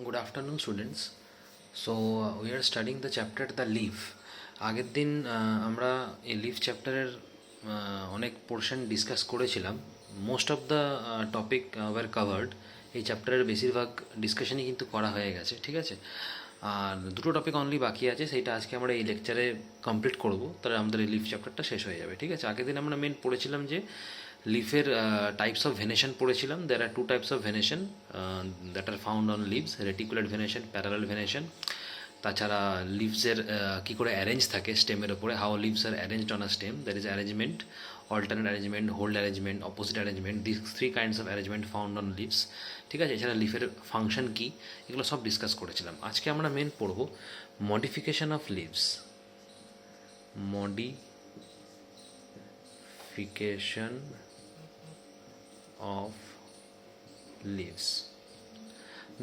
Good afternoon, students. So, we are studying the chapter The Leaf. আগের দিন আমরা এই লিফ চ্যাপ্টারের অনেক পোর্শন ডিসকাস করেছিলাম। Most of the topic were covered. এই চ্যাপ্টারের বেশিরভাগ ডিসকাশনই কিন্তু করা হয়ে গেছে, ঠিক আছে। আর দুটো টপিক অনলি বাকি আছে, সেইটা আজকে আমরা এই লেকচারে কমপ্লিট করব, তাহলে আমাদের এই লিফ চ্যাপ্টারটা শেষ হয়ে যাবে, ঠিক আছে। আগের দিন আমরা মেন পড়েছিলাম যে লিফের টাইপস অফ ভেনেশন পড়েছিলাম। There are two types of venation that are found on leaves, reticulate venation, parallel venation. তাছাড়া লিভসের কী করে অ্যারেঞ্জ থাকে স্টেমের ওপরে, how leaves are arranged on a stem, that is arrangement, alternate arrangement, whorled arrangement, opposite arrangement, this three kinds of arrangement found on leaves, ঠিক আছে। এছাড়া লিফের ফাংশন কী, এগুলো সব ডিসকাস করেছিলাম। আজকে আমরা মেন পড়ব modification of leaves, modification of leaves.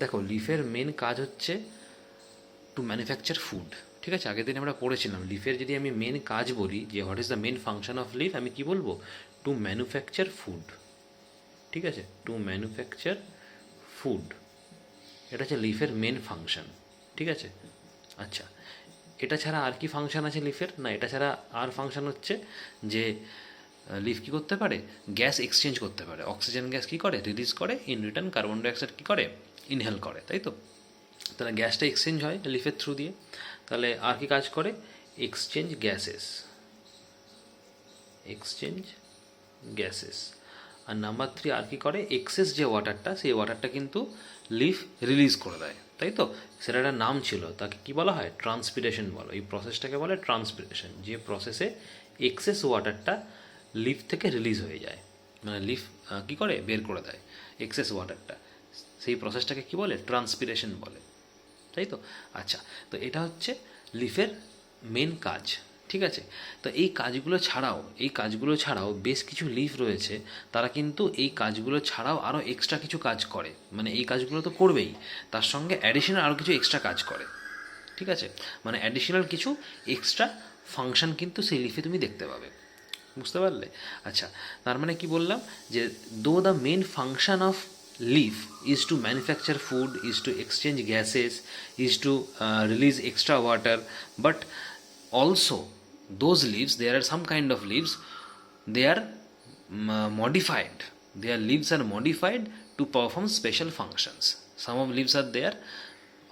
দেখো, লিফের মেন কাজ হচ্ছে টু ম্যানুফ্যাকচার ফুড, ঠিক আছে। আগের দিন আমরা পড়েছিলাম লিফের যদি আমি মেন কাজ বলি যে what is the main function of leaf, আমি কি বলবো? টু ম্যানুফ্যাকচার ফুড, ঠিক আছে। টু ম্যানুফ্যাকচার ফুড, এটা হচ্ছে লিফের মেন ফাংশন, ঠিক আছে। আচ্ছা, এটা ছাড়া আর কি ফাংশন আছে লিফের? না, এটা ছাড়া আর ফাংশন হচ্ছে যে লিফ কী করতে পারে? গ্যাস এক্সচেঞ্জ করতে পারে। অক্সিজেন গ্যাস কী করে? রিলিজ করে, ইন রিটার্ন কার্বন ডাইঅক্সাইড কী করে? ইনহেল করে, তাই তো। তাহলে গ্যাসটা এক্সচেঞ্জ হয় লিফের থ্রু দিয়ে। তাহলে আর কি কাজ করে? Exchange gases, exchange gases. আর নাম্বার 3 আর কি করে? এক্সেস যে ওয়াটারটা, সেই ওয়াটারটা কিন্তু লিফ রিলিজ করে দেয়, তাই তো। সেটা একটা নাম ছিল, তাকে কি বলা হয়? ট্রান্সপিরেশন বলো। এই প্রসেসটাকে বলে ট্রান্সপিরেশন, যে প্রসেসে এক্সেস ওয়াটারটা লিফ থেকে রিলিজ হয়ে যায়, মানে লিফ কী করে? বের করে দেয় এক্সেস ওয়াটারটা। সেই প্রসেসটাকে কি বলে? ট্রান্সপিরেশন বলে, তাই তো। আচ্ছা, তো এটা হচ্ছে লিফের মেন কাজ, ঠিক আছে। তো এই কাজগুলো ছাড়াও বেশ কিছু লিফ রয়েছে, তারা কিন্তু এই কাজগুলো ছাড়াও আরও এক্সট্রা কিছু কাজ করে। মানে এই কাজগুলো তো করবেই, তার সঙ্গে অ্যাডিশনাল আরও কিছু এক্সট্রা কাজ করে, ঠিক আছে। মানে অ্যাডিশনাল কিছু এক্সট্রা ফাংশন কিন্তু সেই লিফে তুমি দেখতে পাবে, বুঝতে পারলে? আচ্ছা, তার মানে কি বললাম? যে though the main function of leaf is to manufacture food, is to exchange gases, is to release extra water, but also those leaves, there are some kind of leaves, they are modified, their leaves are modified to perform special functions. Some of leaves are there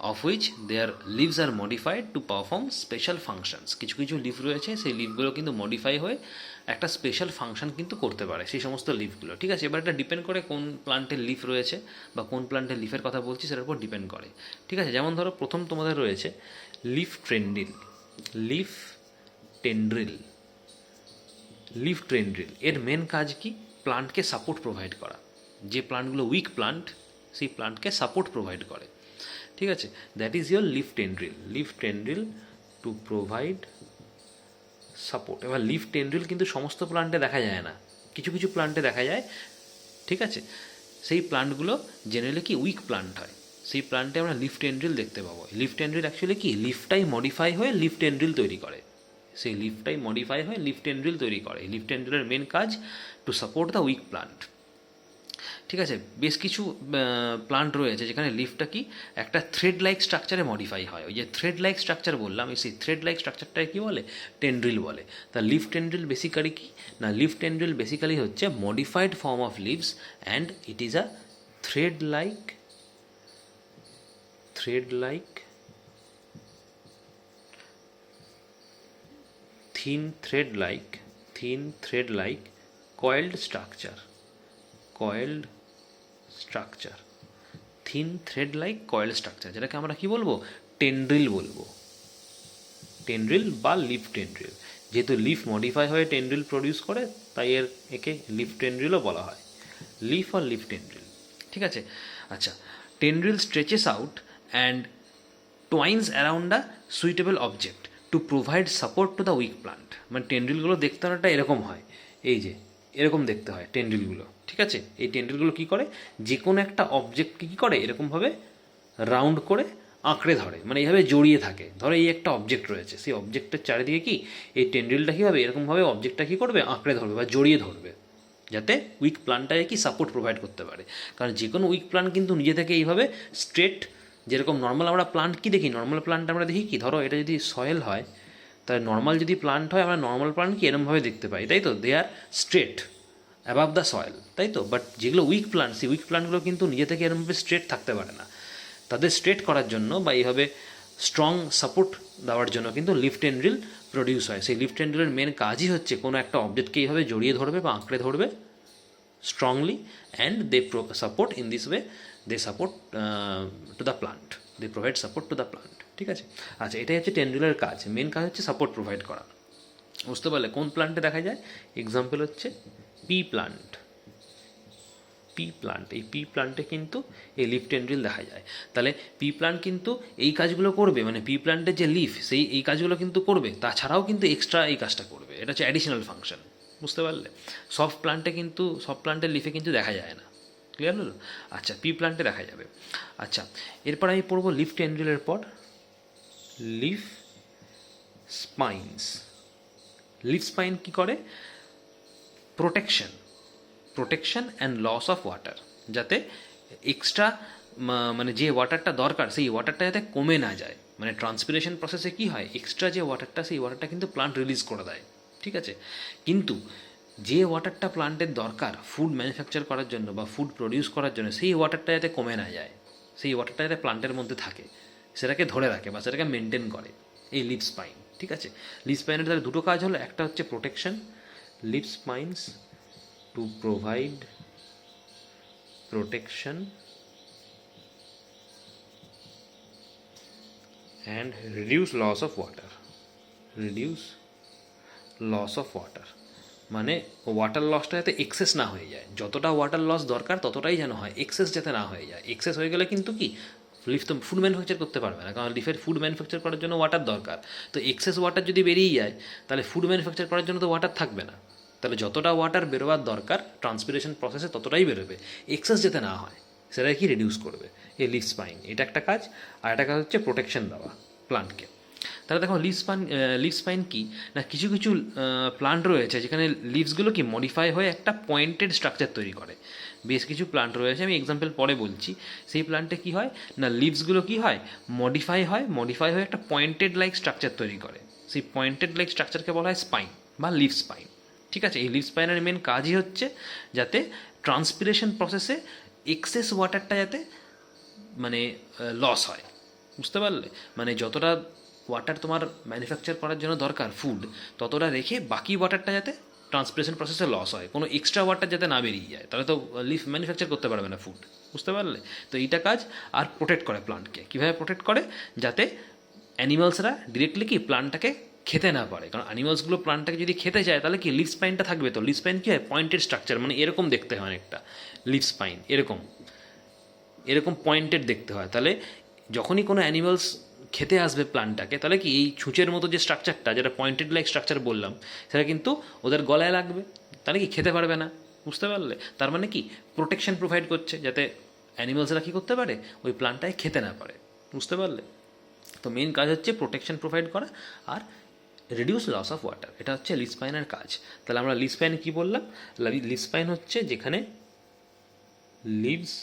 of which their leaves are modified to perform special functions. কিছু কিছু leaf রয়েছে, সেই লিফগুলো কিন্তু modify হয়ে একটা special function কিন্তু করতে পারে সেই সমস্ত লিফগুলো, ঠিক আছে। এবার এটা ডিপেন্ড করে কোন প্লান্টের লিফ রয়েছে বা কোন প্লান্টের লিফের কথা বলছি, সেটার উপর ডিপেন্ড করে, ঠিক আছে। যেমন ধরো, প্রথম তোমাদের রয়েছে leaf tendril. Leaf tendril, leaf tendril এর মেন কাজ কি? প্লান্টকে সাপোর্ট প্রোভাইড করা। যে প্লান্টগুলো উইক প্লান্ট, সেই প্লান্টকে সাপোর্ট প্রোভাইড করে, ঠিক আছে। That is your leaf tendril. Leaf tendril two provide support. এবার লিফ টেন্ড্রিল কিন্তু সমস্ত প্লান্টে দেখা যায় না, কিছু কিছু প্লান্টে দেখা যায়, ঠিক আছে। সেই প্লান্টগুলো জেনারেলি কি উইক প্লান্ট হয়, সেই প্লান্টে আমরা লিফ টেন্ড্রিল দেখতে পাবো। লিফ টেন্ড্রিল অ্যাকচুয়ালি কি? লিফটাই মডিফাই হয়ে লিফ টেন্ড্রিল তৈরি করে, সেই লিফটাই মডিফাই হয়ে লিফ টেন্ড্রিল তৈরি করে। লিফ টেন্ড্রিলের মেন কাজ to support the weak plant, ঠিক আছে। বেশ কিছু প্লান্ট রয়েছে যেখানে লিফটা কি একটা থ্রেড লাইক স্ট্রাকচারে মডিফাই হয়। ওই যে থ্রেড লাইক স্ট্রাকচার বললাম, সেই থ্রেড লাইক স্ট্রাকচারটাকে কী বলে? টেন্ড্রিল বলে। তা লিফ টেন্ড্রিল বেসিক্যালি কি না? লিফ টেন্ড্রিল বেসিক্যালি হচ্ছে modified form of leaves and it is a thread like thin thread like coiled structure, thin thread like coil structure, যেটাকে আমরা কি বলবো? টেন্ড্রিল বলবো, টেন্ড্রিল বা লিফ টেন্ড্রিল। যেহেতু লিফ মডিফাই হয়ে টেন্ড্রিল প্রডিউস করে, তাই একে লিফ টেন্ড্রিলও বলা হয়, লিফ আর লিফ টেন্ড্রিল, ঠিক আছে। আচ্ছা, tendril stretches out and twines around a suitable object to provide support to the weak plant. মানে টেন্ড্রিলগুলো দেখতে অনেকটা এরকম হয়, এই যে এরকম দেখতে হয় টেন্ড্রিলগুলো, ঠিক আছে। এই টেন্ড্রিলগুলো কী করে? যে কোনো একটা অবজেক্টকে কী করে? এরকমভাবে রাউন্ড করে আঁকড়ে ধরে, মানে এইভাবে জড়িয়ে থাকে। ধরো এই একটা অবজেক্ট রয়েছে, সেই অবজেক্টের চারিদিকে কি এই টেন্ড্রিলটা কী হবে? এরকমভাবে অবজেক্টটা কী করবে? আঁকড়ে ধরবে বা জড়িয়ে ধরবে, যাতে উইক প্লান্টটাকে কি সাপোর্ট প্রোভাইড করতে পারে। কারণ যে কোনো উইক প্লান্ট কিন্তু নিজে থেকে এইভাবে স্ট্রেট যেরকম নর্মাল আমরা প্লান্ট কি দেখি, নর্মাল প্লান্ট আমরা দেখি কি, ধরো এটা যদি সয়েল হয়, তাহলে নর্মাল যদি প্লান্ট হয় আমরা নর্মাল প্লান্ট কি এরমভাবে দেখতে পাই, তাই তো, দে আর স্ট্রেট অ্যাবাভ দ্য সয়েল, তাই তো। বাট যেগুলো উইক প্লান্ট, সেই উইক প্লান্টগুলো কিন্তু নিজে থেকে এরমভাবে স্ট্রেট থাকতে পারে না। তাদের স্ট্রেট করার জন্য বা এইভাবে স্ট্রং সাপোর্ট দেওয়ার জন্য কিন্তু লিফ টেন্ড্রিল প্রডিউস হয়। সেই লিফ টেন্ড্রিলের মেন কাজই হচ্ছে কোনো একটা অবজেক্টকে এইভাবে জড়িয়ে ধরবে বা আঁকড়ে ধরবে strongly, and they support in this way, they support to the plant, they provide support to the plant, ঠিক আছে। আচ্ছা, এটাই হচ্ছে টেন্ড্রিলের কাজ, মেন কাজ হচ্ছে সাপোর্ট প্রোভাইড করা। বুঝতে পারলে কোন প্লান্টে দেখা যায়? এক্সাম্পল হচ্ছে পি প্লান্ট। পি প্লান্ট, এই পি প্লান্টে কিন্তু এই লিফ টেন্ড্রিল দেখা যায়। তাহলে পি প্লান্ট কিন্তু এই কাজগুলো করবে, মানে পি প্লান্টের যে লিফ সেই এই কাজগুলো কিন্তু করবে, তাছাড়াও কিন্তু এক্সট্রা এই কাজটা করবে, এটা হচ্ছে অ্যাডিশনাল ফাংশন। বুঝতে পারলে? সব প্লান্টে কিন্তু, সব প্লান্টের লিফে কিন্তু দেখা যায় না। ক্লিয়ার হলো? আচ্ছা, পি প্লান্টে দেখা যাবে। আচ্ছা, এরপর আমি পড়বো লিফ টেন্ড্রিলের পর লিফ স্পাইনস। লিফ স্পাইন কী করে? Protection and loss of water, যাতে এক্সট্রা মানে যে ওয়াটারটা দরকার সেই ওয়াটারটা যাতে কমে না যায়। মানে ট্রান্সপিরেশন প্রসেসে কী হয়, এক্সট্রা যে ওয়াটারটা সেই ওয়াটারটা কিন্তু প্লান্ট রিলিজ করে দেয়, ঠিক আছে। কিন্তু যে ওয়াটারটা প্লান্টের দরকার ফুড ম্যানুফ্যাকচার করার জন্য বা ফুড প্রডিউস করার জন্য, সেই ওয়াটারটা যাতে কমে না যায়, সেই ওয়াটারটা যাতে প্লান্টের মধ্যে থাকে, সেটাকে ধরে রাখে বা সেটাকে মেনটেন করে এই লিফ স্পাইন, ঠিক আছে। লিফ স্পাইনের তাহলে দুটো কাজ হলো, একটা হচ্ছে protection, leaf spines to provide protection and reduce loss of water, reduce loss of water, মানে ওয়াটার লসটা যাতে এক্সেস না হয়ে যায়, যতটা ওয়াটার লস দরকার ততটাই যেন হয়, এক্সেস যাতে না হয়ে যায়। এক্সেস হয়ে গেলে কিন্তু কি লিফ তো ফুড ম্যানুফ্যাকচার করতে পারবে না, কারণ লিফের ফুড ম্যানুফ্যাকচার করার জন্য ওয়াটার দরকার। তো এক্সেস ওয়াটার যদি বেরিয়ে যায়, তাহলে ফুড ম্যানুফ্যাকচার করার জন্য তো ওয়াটার থাকবে না। তাহলে যতটা ওয়াটার বেরোবার দরকার ট্রান্সপিরেশন প্রসেসে ততটাই বেরোবে, এক্সেস যাতে না হয় সেটাই কি রিডিউস করবে এই লিফ স্পাইন, এটা একটা কাজ। আর একটা কাজ হচ্ছে প্রোটেকশন দেওয়া প্লান্টকে। তাহলে দেখো লিফ স্পাইন কি না, কিছু কিছু প্লান্ট রয়েছে যেখানে লিভসগুলো কি মডিফাই হয়ে একটা পয়েন্টেড স্ট্রাকচার তৈরি করে। বেশ কিছু প্লান্ট রয়েছে, আমি এক্সাম্পল পরে বলছি। সেই প্লান্টে কী হয় না, লিভসগুলো কী হয়, মডিফাই হয়ে একটা পয়েন্টেড লাইক স্ট্রাকচার তৈরি করে। সেই পয়েন্টেড লাইক স্ট্রাকচারকে বলা হয় স্পাইন বা লিফ স্পাইন, ঠিক আছে। এই লিফ স্পাইনের মেন কাজই হচ্ছে যাতে ট্রান্সপিরেশন প্রসেসে এক্সেস ওয়াটারটা যাতে মানে লস হয়। বুঝতে পারলে? মানে যতটা ওয়াটার তোমার ম্যানুফ্যাকচার করার জন্য দরকার ফুড, ততটা রেখে বাকি ওয়াটারটা যাতে ট্রান্সপিরেশন প্রসেসে লস হয়, কোনো এক্সট্রা ওয়াটার যাতে না বেরিয়ে যায়, তাহলে তো লিফ ম্যানুফ্যাকচার করতে পারবে না ফুড। বুঝতে পারলে? তো এইটা কাজ। আর প্রোটেক্ট করে প্লান্টকে, কীভাবে প্রোটেক্ট করে, যাতে অ্যানিমালসরা ডিরেক্টলি কি প্লান্টটাকে খেতে না পারে। কারণ অ্যানিমালসগুলো প্লান্টটাকে যদি খেতে চায় তাহলে কি লিফ স্পাইনটা থাকবে, তো লিফ স্পাইন কী হয়, পয়েন্টেড স্ট্রাকচার, মানে এরকম দেখতে হয় অনেকটা লিফ স্পাইন, এরকম পয়েন্টেড দেখতে হয়। তাহলে যখনই কোনো অ্যানিমালস খেতে আসবে প্লান্টটাকে, তাহলে কি এই ছুঁচের মতো যে স্ট্রাকচারটা, যেটা পয়েন্টেড লাইক স্ট্রাকচার বললাম, সেটা কিন্তু ওদের গলায় লাগবে, তাহলে কি খেতে পারবে না। বুঝতে পারলে? তার মানে কি প্রোটেকশন প্রোভাইড করছে, যাতে অ্যানিমালসরা কী করতে পারে, ওই প্লান্টটায় খেতে না পারে। বুঝতে পারলে? তো মেন কাজ হচ্ছে প্রোটেকশন প্রোভাইড করা আর রিডিউস লস অফ ওয়াটার, এটা হচ্ছে লিফ স্পাইনের কাজ। তাহলে আমরা লিফ স্পাইন কী বললাম? লিফ স্পাইন হচ্ছে যেখানে leaves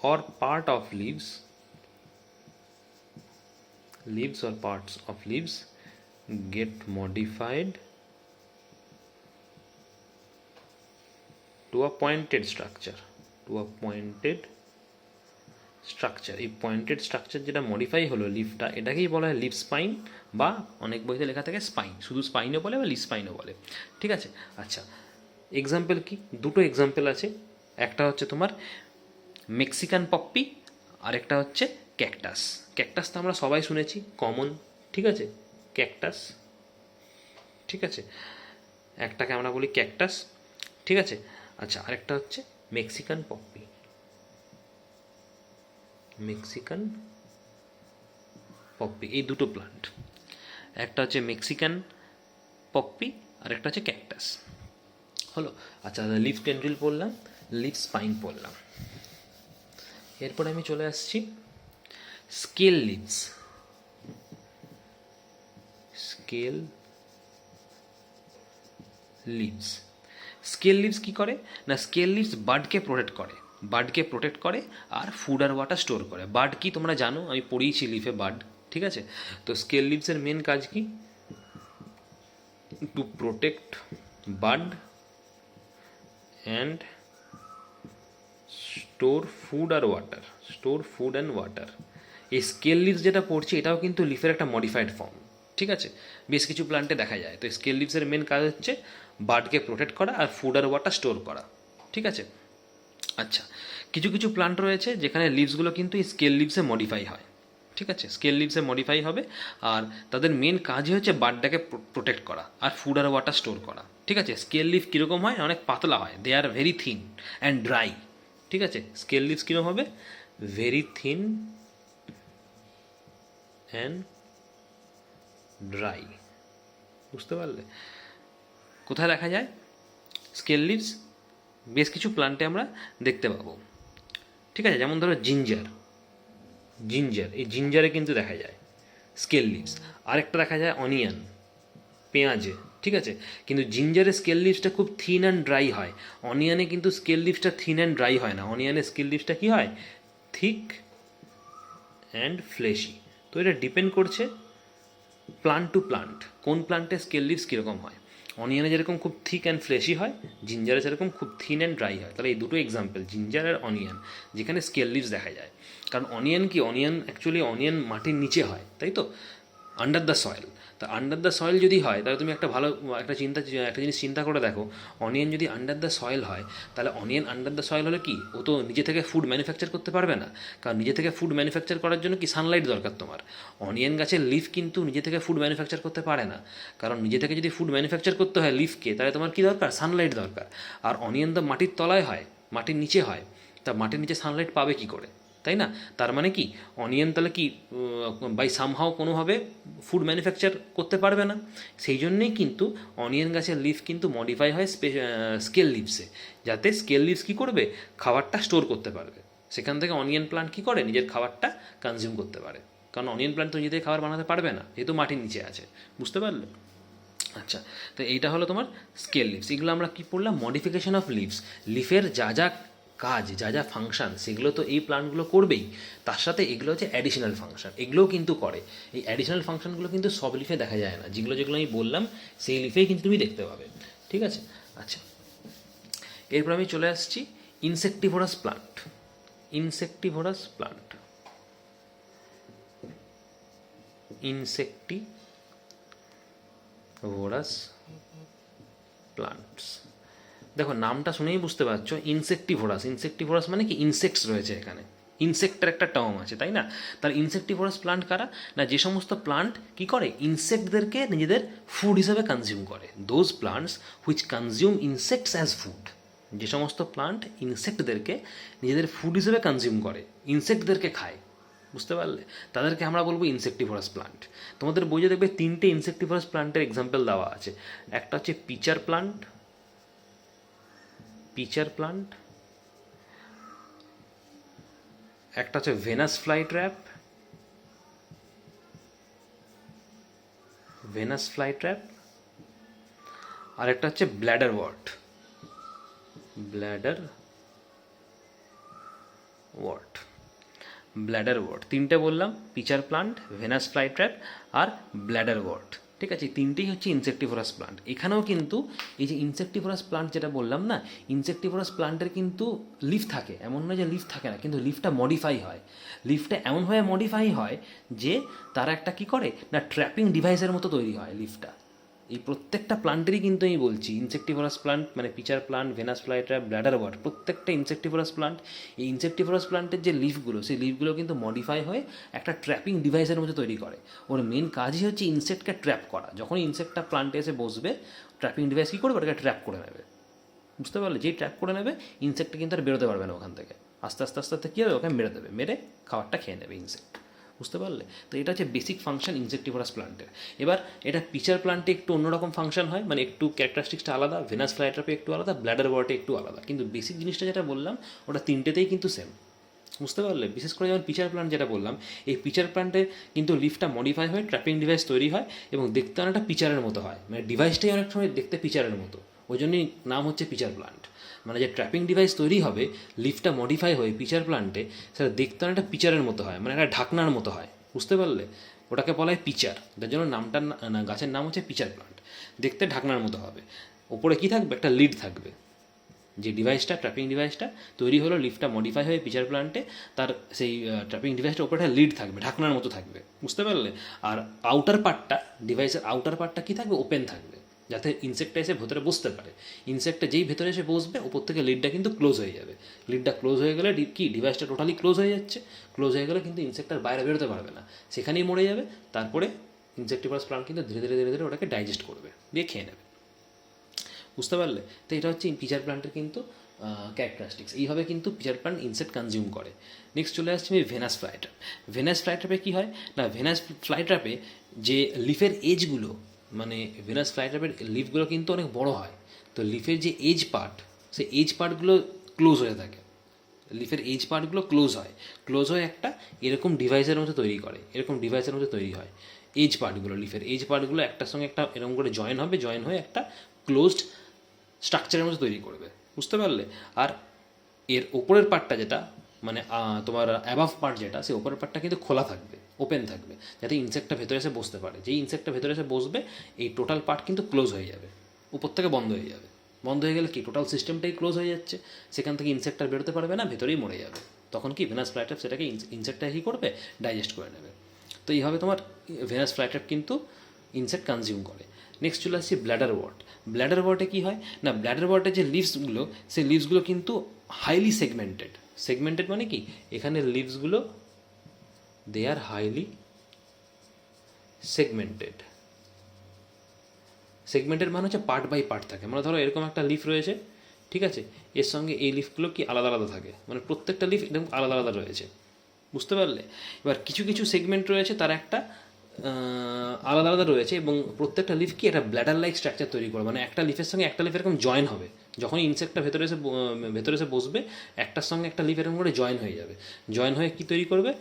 or part of leaves or parts of leaves get modified to a pointed structure, এই পয়েন্টেড স্ট্রাকচার যেটা মডিফাই হলো লিফটা, এটাকেই বলা হয় লিফ স্পাইন, বা অনেক বইতে লেখা থাকে স্পাইন, শুধু স্পাইনও বলে বা লিফ স্পাইনও বলে, ঠিক আছে। আচ্ছা, এক্সাম্পল কি, দুটো এক্সাম্পল আছে। একটা হচ্ছে তোমার মেক্সিকান পপ্পি, আর একটা হচ্ছে ক্যাকটাস। ক্যাকটাস তো আমরা সবাই শুনেছি, কমন, ঠিক আছে, ক্যাকটাস, ঠিক আছে, একটাকে আমরা বলি ক্যাকটাস, ঠিক আছে। আচ্ছা, আরেকটা হচ্ছে মেক্সিকান পপ্পি, এই দুটো প্লান্ট, একটা হচ্ছে মেক্সিকান পপ্পি আর একটা হচ্ছে ক্যাকটাস, হলো। আচ্ছা, লিফ টেন্ড্রিল পড়লাম, লিফ স্পাইন পড়লাম। এরপরে আমি চলে আসছি স্কেল লিভস। স্কেল লিভস কী করে না, স্কেল লিভস বার্ডকে প্রোটেক্ট করে। বার্ডকে প্রোটেক্ট করে আর ফুড আর ওয়াটার স্টোর করে। বার্ড কি তোমরা জানো, আমি পড়িয়েছি লিফে বার্ড, ঠিক আছে? তো স্কেল লিভসের মেন কাজ কি? To protect bud and store food আর water, store food and water. এই স্কেল লিভস যেটা পড়ছি এটাও কিন্তু লিফের একটা মডিফাইড ফর্ম, ঠিক আছে? বেশ কিছু প্লান্টে দেখা যায়। তো স্কেল লিভসের মেন কাজ হচ্ছে বার্ডকে প্রোটেক্ট করা আর ফুড আর ওয়াটার স্টোর করা, ঠিক আছে? আচ্ছা, কিছু কিছু প্লান্ট রয়েছে যেখানে লিভসগুলো কিন্তু এই স্কেল লিভসে মডিফাই হয়, ঠিক আছে? স্কেল লিভসে মডিফাই হবে আর তাদের মেন কাজই হচ্ছে বার্ডটাকে প্রোটেক্ট করা আর ফুড আর ওয়াটার স্টোর করা, ঠিক আছে? স্কেল লিভ কীরকম হয়? অনেক পাতলা হয়, they are very thin and dry, ঠিক আছে? স্কেল লিভস কীরকম হবে? ভেরি থিন অ্যান্ড ড্রাই, বুঝতে পারলে? কোথায় দেখা যায় স্কেল লিভস? বেশ কিছু প্লান্টে আমরা দেখতে পাবো, ঠিক আছে? যেমন ধরো জিঞ্জার, এই জিঞ্জারে কিন্তু দেখা যায় স্কেল লিভস। আরেকটা দেখা যায় অনিয়ন, পেঁয়াজে, ঠিক আছে? কিন্তু জিঞ্জারে স্কেল লিভসটা খুব থিন অ্যান্ড ড্রাই হয়, অনিয়নে কিন্তু স্কেল লিভসটা থিন অ্যান্ড ড্রাই হয় না, অনিয়নে স্কেল লিভসটা কী হয়? Thick and fleshy. তো এটা ডিপেন্ড করছে প্লান্ট টু প্লান্ট, কোন প্লান্টে স্কেল লিভস কীরকম হয়। অনিয়নে যেরকম খুব থিক অ্যান্ড ফ্লেশি হয়, জিঞ্জারে সেরকম খুব থিন অ্যান্ড ড্রাই হয়। তাহলে এই দুটো এক্সাম্পল, জিঞ্জার আর অনিয়ন, যেখানে স্কেল লিভস দেখা যায়। কারণ অনিয়ন কি, অনিয়ন অ্যাকচুয়ালি অনিয়ন মাটির নিচে হয়, তাই তো? Under the soil. তা আন্ডার দ্য সয়েল যদি হয় তাহলে তুমি একটা জিনিস চিন্তা করে দেখো, অনিয়ন যদি আন্ডার দ্য সয়েল হয় তাহলে অনিয়ন আন্ডার দ্য সয়েল হলে কি ও তো নিজে থেকে ফুড ম্যানুফ্যাকচার করতে পারবে না। কারণ নিজে থেকে ফুড ম্যানুফ্যাকচার করার জন্য কি সানলাইট দরকার তোমার। অনিয়ন গাছের লিফ কিন্তু নিজে থেকে ফুড ম্যানুফ্যাকচার করতে পারে না, কারণ নিজে থেকে যদি ফুড ম্যানুফ্যাকচার করতে হয় লিফকে, তাহলে তোমার কী দরকার? সানলাইট দরকার। আর অনিয়ন তো মাটির তলায় হয়, মাটির নিচে হয়, তা মাটির নিচে সানলাইট পাবে কী করে, তাই না? তার মানে কি অনিয়ন তাহলে কি বাই সামহাও কোনোভাবে ফুড ম্যানুফ্যাকচার করতে পারবে না। সেই জন্যেই কিন্তু অনিয়ন গাছের লিফ কিন্তু মডিফাই হয় স্কেল লিভসে, যাতে স্কেল লিভস কী করবে? খাবারটা স্টোর করতে পারবে। সেখান থেকে অনিয়ন প্লান্ট কী করে? নিজের খাবারটা কনজিউম করতে পারে। কারণ অনিয়ন প্লান্ট তো নিজেদের খাবার বানাতে পারবে না, যেহেতু মাটির নিচে আছে, বুঝতে পারলে? আচ্ছা, তো এইটা হলো তোমার স্কেল লিভস। এগুলো আমরা কী পড়লাম? Modification of leaves. লিফের যা যা কাজ, যা যা ফাংশন, সেগুলো তো এই প্লান্টগুলো করবেই, তার সাথে এগুলো হচ্ছে অ্যাডিশনাল ফাংশন, এগুলোও কিন্তু করে। এই অ্যাডিশনাল ফাংশনগুলো কিন্তু সব লিফে দেখা যায় না, যেগুলো যেগুলো আমি বললাম সেই লিফেই কিন্তু তুমি দেখতে পাবে, ঠিক আছে? আচ্ছা, এরপর আমি চলে আসছি insectivorous plant. Insectivorous plant, insectivorous plants. দেখো নামটা শুনেই বুঝতে পারছো ইনসেক্টিভোরাস। ইনসেক্টিভোরাস মানে কি? ইনসেক্টস রয়েছে এখানে, ইনসেক্টের একটা টার্ম আছে, তাই না? তার ইনসেক্টিভোরাস প্লান্ট কারা? না, যে সমস্ত প্লান্ট কী করে? ইনসেক্টদেরকে নিজেদের ফুড হিসাবে কনজিউম করে। Those plants which consume insects as food. যে সমস্ত প্লান্ট ইনসেক্টদেরকে নিজেদের ফুড হিসেবে কনজিউম করে, ইনসেক্টদেরকে খায়, বুঝতে পারলে? তাদেরকে আমরা বলবো ইনসেক্টিভোরাস প্লান্ট। তোমাদের বইয়ে দেখবে 3টে ইনসেক্টিভোরাস প্লান্টের এক্সাম্পল দেওয়া আছে। একটা হচ্ছে পিচার প্লান্ট, একটা হচ্ছে ভেনাস ফ্লাই ট্র্যাপ, আর একটা হচ্ছে ব্ল্যাডার ওয়ার্ট। তিনটে বললাম, pitcher plant, Venus flytrap আর ব্ল্যাডার ওয়ার্ট, ঠিক আছে? তিনটেই হচ্ছে ইনসেক্টিভোরাস প্লান্ট। এখানেও কিন্তু এই যে ইনসেক্টিভোরাস প্লান্ট যেটা বললাম না, ইনসেক্টিভোরাস প্লান্টের কিন্তু লিফ থাকে, এমন নয় যে লিফ থাকে না, কিন্তু লিফটা মডিফাই হয়। লিফটা এমনভাবে মডিফাই হয় যে তারা একটা কী করে না, ট্র্যাপিং ডিভাইসের মতো তৈরি হয় লিফটা। এই প্রত্যেকটা প্লান্টেরই কিন্তু আমি বলছি, ইনসেক্টিভোরাস প্লান্ট মানে pitcher plant, Venus flytrap, bladderwort, প্রত্যেকটা ইনসেক্টিভোরাস প্লান্ট। এই ইনসেক্টিভোরাস প্লান্টের যে লিফগুলো, সেই লিফগুলো কিন্তু মডিফাই হয়ে একটা ট্র্যাপিং ডিভাইসের মতো তৈরি করে। ওর মেন কাজই হচ্ছে ইনসেক্টকে ট্র্যাপ করা। যখন ইনসেক্টটা প্লান্টে এসে বসবে, ট্র্যাপিং ডিভাইস কী করবে? ওটাকে ট্র্যাপ করে নেবে, বুঝতে পারলে? যেই ট্র্যাপ করে নেবে, ইনসেক্টটা কিন্তু আর বেরোতে পারবে না ওখান থেকে। আস্তে আস্তে আস্তে আস্তে কী হবে? ওকে মেরে দেবে, মেরে খাবারটা খেয়ে নেবে ইনসেক্ট, বুঝতে পারলে? তো এটা হচ্ছে বেসিক ফাংশন ইনসেক্টিভোরাস প্লান্টের। এবার এটা পিচার প্লান্টে একটু অন্যরকম ফাংশন হয়, মানে একটু ক্যারেক্টারিস্টিক্সটা আলাদা, ভেনাস ফ্লাইট্রাপে একটু আলাদা, ব্ল্যাডার ওয়ার্টে একটু আলাদা, কিন্তু বেসিক জিনিসটা যেটা বললাম ওটা তিনটেতেই কিন্তু সেম, বুঝতে পারলে? বিশেষ করে যেমন পিচার প্লান্ট যেটা বললাম, এই পিচার প্লান্টে কিন্তু লিফটা মডিফাই হয়, ট্র্যাপিং ডিভাইস তৈরি হয় এবং দেখতে অনেকটা পিচারের মতো হয়, মানে ডিভাইসটাই অনেক সময় দেখতে পিচারের মতো, ওই জন্যই নাম হচ্ছে পিচার প্লান্ট। মানে যে ট্র্যাপিং ডিভাইস তৈরি হবে লিফটা মডিফাই হয়ে পিচার প্লান্টে, সেটা দেখতে অনেকটা পিচারের মতো হয়, মানে একটা ঢাকনার মতো হয়, বুঝতে পারলে? ওটাকে বলা হয় পিচার, তার জন্য নামটার গাছের নাম হচ্ছে পিচার প্লান্ট। দেখতে ঢাকনার মতো হবে, ওপরে কী থাকবে, একটা লিড থাকবে। যে ডিভাইসটা, ট্র্যাপিং ডিভাইসটা তৈরি হলো, লিফটটা মডিফাই হয়ে পিচার প্লান্টে, তার সেই ট্র্যাপিং ডিভাইসটার উপরে একটা লিড থাকবে, ঢাকনার মতো থাকবে, বুঝতে পারলে? আর আউটার পার্টটা, ডিভাইসের আউটার পার্টটা কী থাকবে, ওপেন থাকবে, যাতে ইনসেক্টটা এসে ভেতরে বসতে পারে। ইনসেক্টটা যেই ভেতরে এসে বসবে, ওপর থেকে লিডটা কিন্তু ক্লোজ হয়ে যাবে। লিডটা ক্লোজ হয়ে গেলে কি ডিভাইসটা টোটালি ক্লোজ হয়ে যাচ্ছে। ক্লোজ হয়ে গেলে কিন্তু ইনসেক্টটার বাইরে বেরোতে পারবে না, সেখানেই মরে যাবে। তারপরে ইনসেক্টিভাস প্লান্ট কিন্তু ধীরে ধীরে ধীরে ধীরে ওটাকে ডাইজেস্ট করবে, দিয়ে খেয়ে নেবে, বুঝতে পারলে? তো এটা হচ্ছে পিচার প্লান্টের কিন্তু ক্যারেক্টারিস্টিক্স। এইভাবে কিন্তু পিচার প্লান্ট ইনসেক্ট কনজিউম করে। নেক্সট চলে আসছি আমি ভেনাস ফ্লাইট্র্যাপ। ভেনাস ফ্লাইট্র্যাপে কী হয় না, ভেনাস ফ্লাইট্র্যাপে যে লিফের এজগুলো, মানে ভেনাস ফ্লাইট্র্যাপের লিফগুলো কিন্তু অনেক বড় হয়। তো লিফের যে এজ পার্ট, সেই এজ পার্টগুলো ক্লোজ হয়ে থাকে। লিফের এজ পার্টগুলো ক্লোজ হয়ে একটা এরকম ডিভাইসের মধ্যে তৈরি করে, এরকম ডিভাইসের মধ্যে তৈরি হয়। এজ পার্টগুলো, লিফের এজ পার্টগুলো একটার সঙ্গে একটা এরকম করে জয়েন হবে, জয়েন হয়ে একটা ক্লোজড স্ট্রাকচারের মধ্যে তৈরি করবে, বুঝতে পারলে? আর এর ওপরের পার্টটা যেটা, মানে তোমার অ্যাবাভ পার্ট যেটা, সেই ওপরের পার্টটা কিন্তু খোলা থাকবে, ওপেন থাকবে, যাতে ইনসেক্টটা ভেতরে এসে বসতে পারে। যেই ইনসেক্টটা ভেতরে এসে বসবে, এই টোটাল পার্ট কিন্তু ক্লোজ হয়ে যাবে, উপর থেকে বন্ধ হয়ে যাবে। বন্ধ হয়ে গেলে কি টোটাল সিস্টেমটাই ক্লোজ হয়ে যাচ্ছে, সেখান থেকে ইনসেক্টটা বেরোতে পারবে না, ভেতরেই মরে যাবে। তখন কি ভেনাস ফ্লাইট্র্যাপ সেটাকে ইনসেক্টটা কী করবে, ডাইজেস্ট করে নেবে। তো এইভাবে তোমার ভেনাস ফ্লাইট্র্যাপ কিন্তু ইনসেক্ট কনজিউম করে। নেক্সট চলে আসছি ব্ল্যাডার ওয়ার্ট। ব্ল্যাডার ওয়ার্টে কী হয় না, ব্ল্যাডার ওয়ার্টের যে লিভসগুলো, সেই লিভসগুলো কিন্তু হাইলি সেগমেন্টেড। সেগমেন্টেড মানে কি, এখানে লিভসগুলো দে আর হাইলি সেগমেন্টেড। সেগমেন্টেড মানে হচ্ছে পার্ট বাই পার্ট থাকে। মানে ধরো এরকম একটা লিফ রয়েছে, ঠিক আছে, এর সঙ্গে এই লিফগুলো কি আলাদা আলাদা থাকে, মানে প্রত্যেকটা লিফ এরকম আলাদা আলাদা রয়েছে, বুঝতে পারলে? এবার কিছু কিছু সেগমেন্ট রয়েছে, তার একটা আলাদা আলাদা রয়েছে, এবং প্রত্যেকটা লিফ কি একটা ব্ল্যাডার লাইক স্ট্রাকচার তৈরি করে। মানে একটা লিফের সঙ্গে একটা লিফ এরকম জয়েন হবে, যখন ইনসেক্টটা ভেতরে এসে বসবে, একটার সঙ্গে একটা লিফ এরকম করে জয়েন হয়ে যাবে। জয়েন হয়ে কী তৈরি করবে,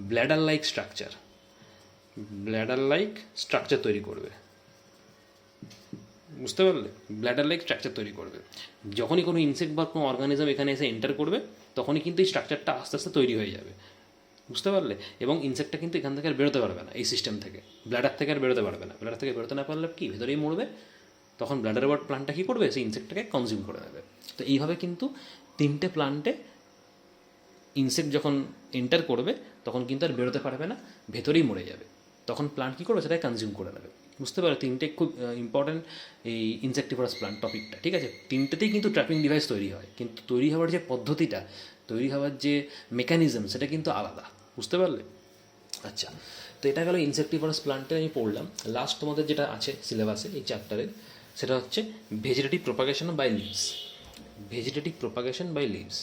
ব্ল্যাডার লাইক স্ট্রাকচার, ব্ল্যাডার লাইক স্ট্রাকচার তৈরি করবে, বুঝতে পারলে? ব্ল্যাডার লাইক স্ট্রাকচার তৈরি করবে। যখনই কোনো ইনসেক্ট বা কোনো অর্গানিজম এখানে এসে এন্টার করবে, তখনই কিন্তু এই স্ট্রাকচারটা আস্তে আস্তে তৈরি হয়ে যাবে, বুঝতে পারলে? এবং ইনসেক্টটা কিন্তু এখান থেকে আর বেরোতে পারবে না, এই সিস্টেম থেকে, ব্ল্যাডার থেকে আর বেরোতে পারবে না। ব্ল্যাডার থেকে বেরোতে না পারলে কি ভেতরেই মরবে। তখন ব্ল্যাডার ওয়ার্ট প্লান্টটা কী করবে, সেই ইনসেক্টটাকে কনজিউম করে নেবে। তো এইভাবে কিন্তু তিনটে প্লান্টে ইনসেক্ট যখন এন্টার করবে, তখন কিন্তু আর বেরোতে পারবে না, ভেতরেই মরে যাবে। তখন প্লান্ট কী করবে, সেটাকে কনজিউম করে নেবে, বুঝতে পারো? তিনটে খুব ইম্পর্ট্যান্ট এই ইনসেক্টিভারাস প্লান্ট টপিকটা, ঠিক আছে? তিনটেতেই কিন্তু ট্র্যাপিং ডিভাইস তৈরি হয়, কিন্তু তৈরি হওয়ার যে পদ্ধতিটা, তৈরি হওয়ার যে মেকানিজম, সেটা কিন্তু আলাদা, বুঝতে পারলে? আচ্ছা, তো এটা গেল ইনসেক্টিভারাস প্লান্টে আমি পড়লাম। লাস্ট তোমাদের যেটা আছে সিলেবাসে এই চ্যাপ্টারের, সেটা হচ্ছে vegetative propagation by leaves. Vegetative propagation by leaves,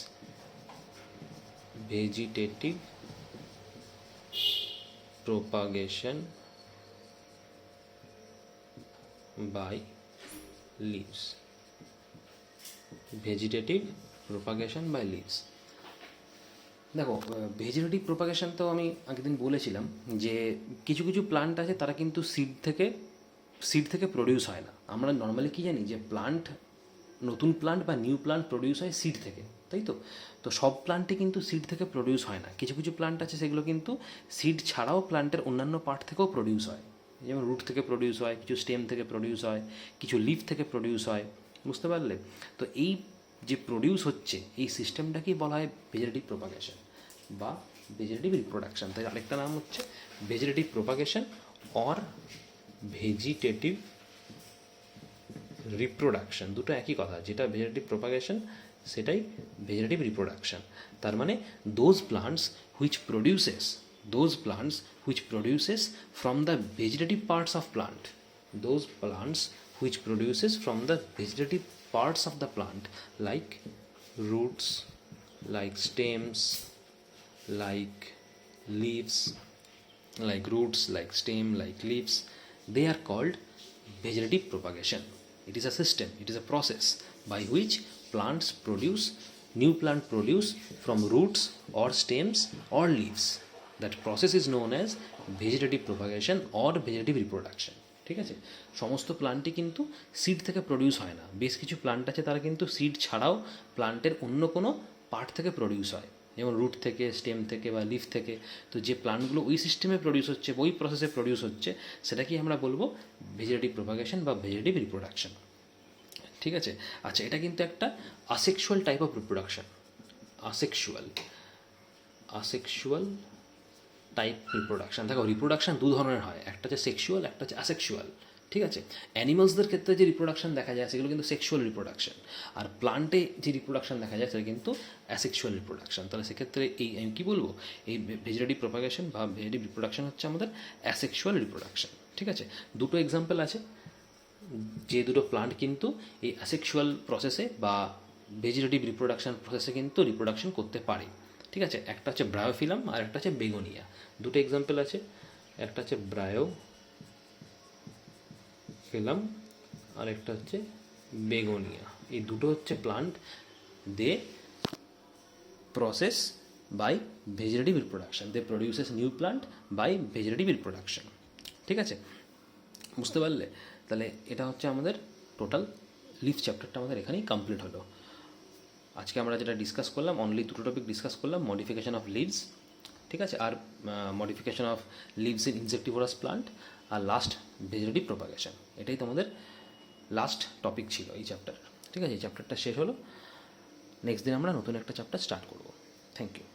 vegetative propagation by leaves, vegetative propagation by leaves. দেখো, ভেজিটেটিভ প্রোপাগেশন তো আমি আগের দিন বলেছিলাম যে কিছু কিছু প্লান্ট আছে, তারা কিন্তু সিড থেকে প্রডিউস হয় না। আমরা নর্মালি কী জানি যে নতুন প্লান্ট বা নিউ প্লান্ট প্রডিউস হয় সিড থেকে, তাই তো? তো সব প্লান্টই কিন্তু সিড থেকে প্রডিউস হয় না। কিছু কিছু প্লান্ট আছে, সেগুলো কিন্তু সিড ছাড়াও প্লান্টের অন্যান্য পার্ট থেকেও প্রডিউস হয়। যেমন রুট থেকে প্রডিউস হয়, কিছু স্টেম থেকে প্রডিউস হয়, কিছু লিফ থেকে প্রডিউস হয়, বুঝতে পারলে? তো এই যে প্রডিউস হচ্ছে, এই সিস্টেমটাকেই বলা হয় ভেজিটেটিভ প্রোপাগেশন বা ভেজিটেটিভ রিপ্রোডাকশন। তাই আরেকটা নাম হচ্ছে vegetative propagation or vegetative reproduction. দুটো একই কথা, যেটা ভেজিটেটিভ প্রোপাগেশন সেটাই ভেজিটেটিভ রিপ্রোডাকশন। তার মানে those plants which produces from the vegetative parts of plant, those plants which produces from the vegetative parts of the plant, like roots, like stems, like leaves, like roots, like stem, like leaves, they are called vegetative propagation. It is a system, it is a process by which new plant produce from roots or stems or leaves. That process is known as vegetative propagation or vegetative reproduction. ঠিক আছে, সমস্ত প্লান্টই কিন্তু seed থেকে produce হয় না, বেশ কিছু plant আছে তারা কিন্তু সিড ছাড়াও প্লান্টের অন্য কোনো পার্ট থেকে প্রডিউস হয়, যেমন রুট থেকে, স্টেম থেকে বা লিফ থেকে। তো যে প্লান্টগুলো ওই সিস্টেমে প্রডিউস হচ্ছে, ওই প্রসেসে প্রডিউস হচ্ছে, সেটাকেই আমরা বলবো ভেজিটেটিভ প্রোপাগেশন বা ভেজিটেটিভ রিপ্রোডাকশন। ঠিক আছে, আচ্ছা, এটা কিন্তু একটা asexual type of reproduction. Asexual asexual type reproduction. দেখো, রিপ্রোডাকশন দু ধরনের হয়, একটা হচ্ছে সেক্সুয়াল, একটা হচ্ছে আসেক্সুয়াল। ঠিক আছে, অ্যানিমালসদের ক্ষেত্রে যে রিপ্রোডাকশন দেখা যায় সেগুলো কিন্তু সেক্সুয়াল রিপ্রোডাকশন, আর প্লান্টে যে রিপ্রোডাকশন দেখা যায় সেটা কিন্তু অ্যাসেক্সুয়াল রিপ্রোডাকশন। তাহলে সেক্ষেত্রে এই আমি কী বলবো, এই ভেজিটেটিভ প্রোপাগেশন বা ভেজিটেটিভ রিপ্রোডাকশন হচ্ছে আমাদের অ্যাসেক্সুয়াল রিপ্রোডাকশন। ঠিক আছে, দুটো এক্সাম্পল আছে, যে দুটো প্লান্ট কিন্তু এই অ্যাসেক্সুয়াল প্রসেসে বা ভেজিটেটিভ রিপ্রোডাকশন প্রসেসে কিন্তু রিপ্রোডাকশন করতে পারে। ঠিক আছে, একটা হচ্ছে ব্রায়োফিলাম আর একটা হচ্ছে বেগোনিয়া। দুটো এক্সাম্পল আছে, একটা হচ্ছে ব্রায়োফিলাম আর একটা হচ্ছে বেগোনিয়া। এই দুটো হচ্ছে plant they process by vegetative reproduction, they produces new plant by vegetative reproduction. ঠিক আছে, বুঝতে পারলে? তাহলে এটা হচ্ছে আমাদের টোটাল লিফ চ্যাপ্টারটা আমাদের এখানেই কমপ্লিট হলো। আজকে আমরা যেটা ডিসকাস করলাম, অনলি দুটো টপিক ডিসকাস করলাম, মডিফিকেশন অফ লিভস, ঠিক আছে, আর modification of leaves in insectivorous plant, আর লাস্ট ভেজিটেটিভ প্রোপাগেশন। এটাই তোমাদের লাস্ট টপিক ছিল এই চ্যাপ্টার। ঠিক আছে, এই চ্যাপ্টারটা শেষ হলো, নেক্সট দিন আমরা নতুন একটা চ্যাপ্টার স্টার্ট করব। Thank you.